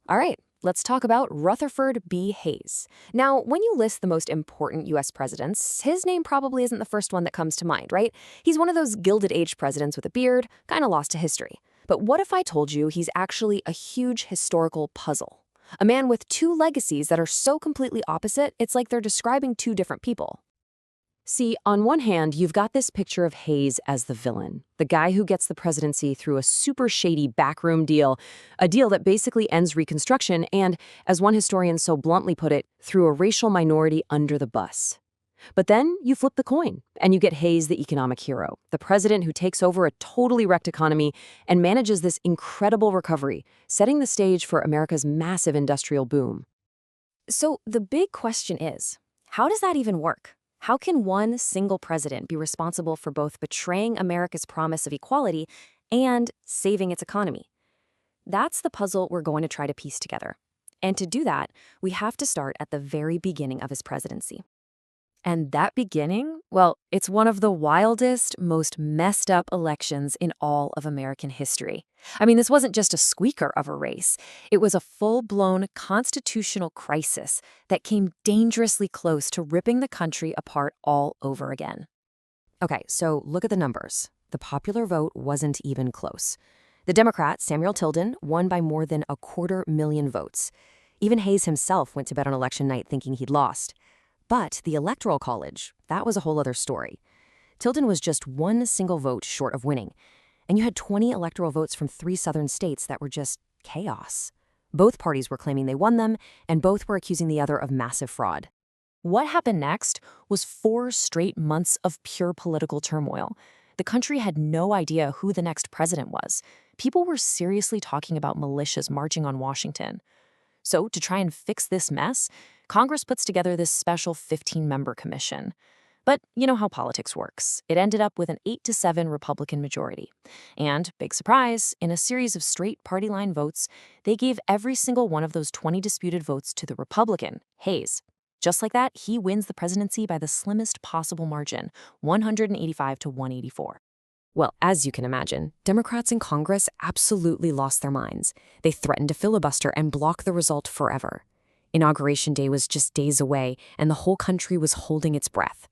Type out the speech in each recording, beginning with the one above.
All right, let's talk about Rutherford B. Hayes. Now, when you list the most important U.S. presidents, his name probably isn't the first one that comes to mind, right? He's one of those Gilded Age presidents with a beard, kind of lost to history. But what if I told you he's actually a huge historical puzzle? A man with two legacies that are so completely opposite, it's like they're describing two different people. See, on one hand, you've got this picture of Hayes as the villain, the guy who gets the presidency through a super shady backroom deal, a deal that basically ends Reconstruction and, as one historian so bluntly put it, threw a racial minority under the bus. But then you flip the coin, and you get Hayes the economic hero, the president who takes over a totally wrecked economy and manages this incredible recovery, setting the stage for America's massive industrial boom. So the big question is, how does that even work? How can one single president be responsible for both betraying America's promise of equality and saving its economy? That's the puzzle we're going to try to piece together. And to do that, we have to start at the very beginning of his presidency. And that beginning, well, it's one of the wildest, most messed up elections in all of American history. I mean, this wasn't just a squeaker of a race. It was a full-blown constitutional crisis that came dangerously close to ripping the country apart all over again. Okay, so look at the numbers. The popular vote wasn't even close. The Democrat, Samuel Tilden, won by more than 250,000 votes. Even Hayes himself went to bed on election night thinking he'd lost. But the Electoral College, that was a whole other story. Tilden was just one single vote short of winning. And you had 20 electoral votes from 3 southern states that were just chaos. Both parties were claiming they won them, and both were accusing the other of massive fraud. What happened next was 4 straight months of pure political turmoil. The country had no idea who the next president was. People were seriously talking about militias marching on Washington. So, to try and fix this mess, Congress puts together this special 15-member commission. But you know how politics works. It ended up with an 8-7 Republican majority. And, big surprise, in a series of straight party line votes, they gave every single one of those 20 disputed votes to the Republican, Hayes. Just like that, he wins the presidency by the slimmest possible margin, 185 to 184. Well, as you can imagine, Democrats in Congress absolutely lost their minds. They threatened to filibuster and block the result forever. Inauguration Day was just days away, and the whole country was holding its breath.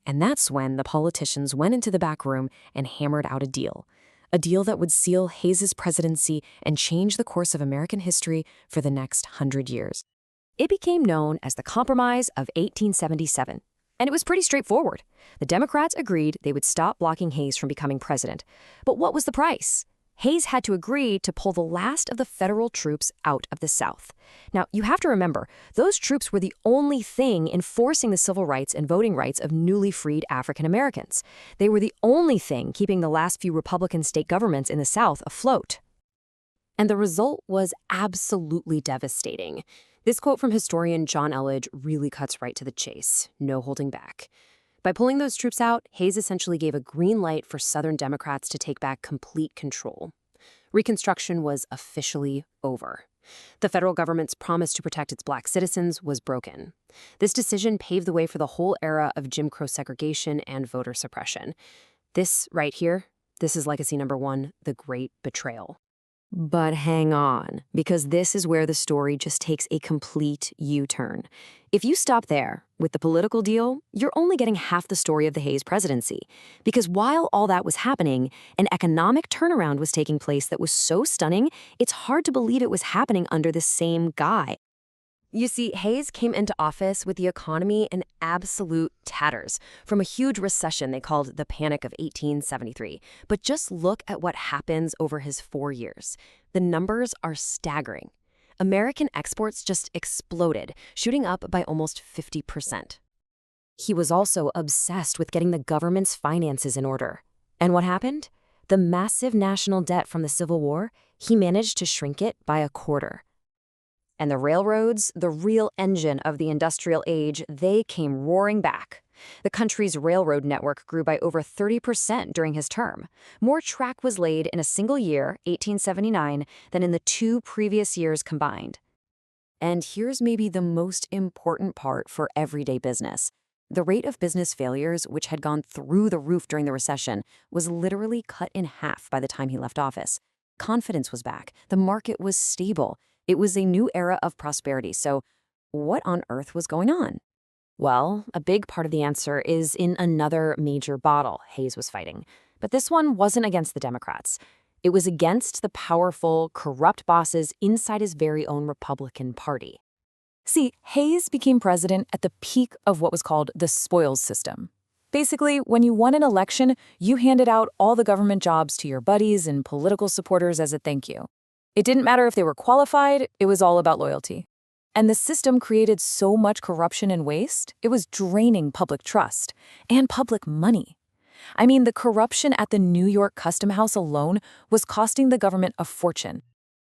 And that's when the politicians went into the back room and hammered out a deal that would seal Hayes' presidency and change the course of American history for the next 100 years. It became known as the Compromise of 1877. And it was pretty straightforward. The Democrats agreed they would stop blocking Hayes from becoming president. But what was the price? Hayes had to agree to pull the last of the federal troops out of the South. Now, you have to remember, those troops were the only thing enforcing the civil rights and voting rights of newly freed African Americans. They were the only thing keeping the last few Republican state governments in the South afloat. And the result was absolutely devastating. This quote from historian John Elledge really cuts right to the chase, no holding back. By pulling those troops out, Hayes essentially gave a green light for Southern Democrats to take back complete control. Reconstruction was officially over. The federal government's promise to protect its black citizens was broken. This decision paved the way for the whole era of Jim Crow segregation and voter suppression. This right here, this is legacy number 1, the Great Betrayal. But hang on, because this is where the story just takes a complete U-turn. If you stop there, with the political deal, you're only getting half the story of the Hayes presidency. Because while all that was happening, an economic turnaround was taking place that was so stunning, it's hard to believe it was happening under the same guy. You see, Hayes came into office with the economy in absolute tatters from a huge recession they called the Panic of 1873. But just look at what happens over his 4 years. The numbers are staggering. American exports just exploded, shooting up by almost 50%. He was also obsessed with getting the government's finances in order. And what happened? The massive national debt from the Civil War, he managed to shrink it by a quarter. And the railroads, the real engine of the industrial age, they came roaring back. The country's railroad network grew by over 30% during his term. More track was laid in a single year, 1879, than in the 2 previous years combined. And here's maybe the most important part for everyday business. The rate of business failures, which had gone through the roof during the recession, was literally cut in half by the time he left office. Confidence was back. The market was stable. It was a new era of prosperity, so what on earth was going on? Well, a big part of the answer is in another major battle Hayes was fighting. But this one wasn't against the Democrats. It was against the powerful, corrupt bosses inside his very own Republican Party. See, Hayes became president at the peak of what was called the spoils system. Basically, when you won an election, you handed out all the government jobs to your buddies and political supporters as a thank you. It didn't matter if they were qualified, it was all about loyalty. And the system created so much corruption and waste, it was draining public trust and public money. I mean, the corruption at the New York Custom House alone was costing the government a fortune.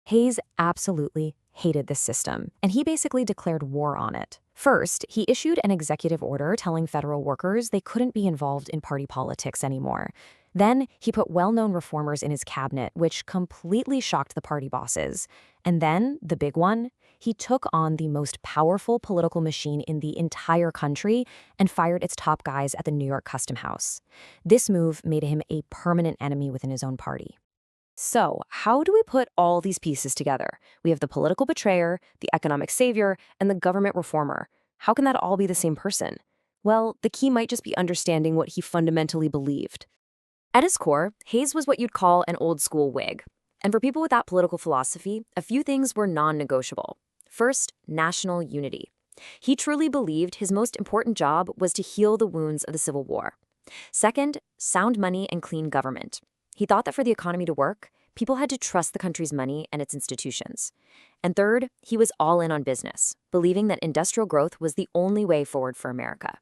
Hayes absolutely hated this system, and he basically declared war on it. First, he issued an executive order telling federal workers they couldn't be involved in party politics anymore. Then, he put well-known reformers in his cabinet, which completely shocked the party bosses. And then, the big one, he took on the most powerful political machine in the entire country and fired its top guys at the New York Custom House. This move made him a permanent enemy within his own party. So, how do we put all these pieces together? We have the political betrayer, the economic savior, and the government reformer. How can that all be the same person? Well, the key might just be understanding what he fundamentally believed. At his core, Hayes was what you'd call an old-school Whig. And for people with that political philosophy, a few things were non-negotiable. First, national unity. He truly believed his most important job was to heal the wounds of the Civil War. Second, sound money and clean government. He thought that for the economy to work, people had to trust the country's money and its institutions. And third, he was all in on business, believing that industrial growth was the only way forward for America.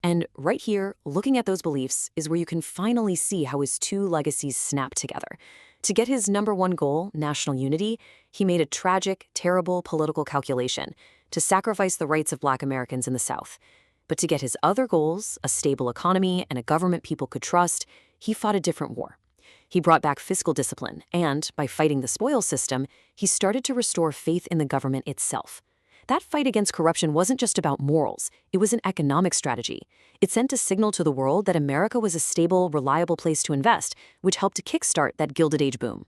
And right here, looking at those beliefs, is where you can finally see how his two legacies snap together. To get his number one goal, national unity, he made a tragic, terrible political calculation to sacrifice the rights of Black Americans in the South. But to get his other goals, a stable economy and a government people could trust, he fought a different war. He brought back fiscal discipline, and by fighting the spoils system, he started to restore faith in the government itself. That fight against corruption wasn't just about morals, it was an economic strategy. It sent a signal to the world that America was a stable, reliable place to invest, which helped to kickstart that Gilded Age boom.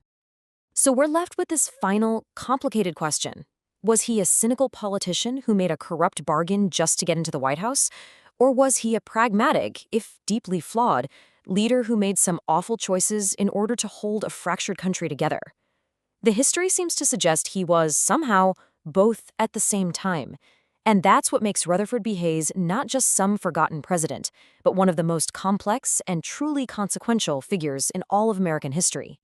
So we're left with this final, complicated question. Was he a cynical politician who made a corrupt bargain just to get into the White House? Or was he a pragmatic, if deeply flawed, leader who made some awful choices in order to hold a fractured country together? The history seems to suggest he was, somehow, both at the same time. And that's what makes Rutherford B. Hayes not just some forgotten president, but one of the most complex and truly consequential figures in all of American history.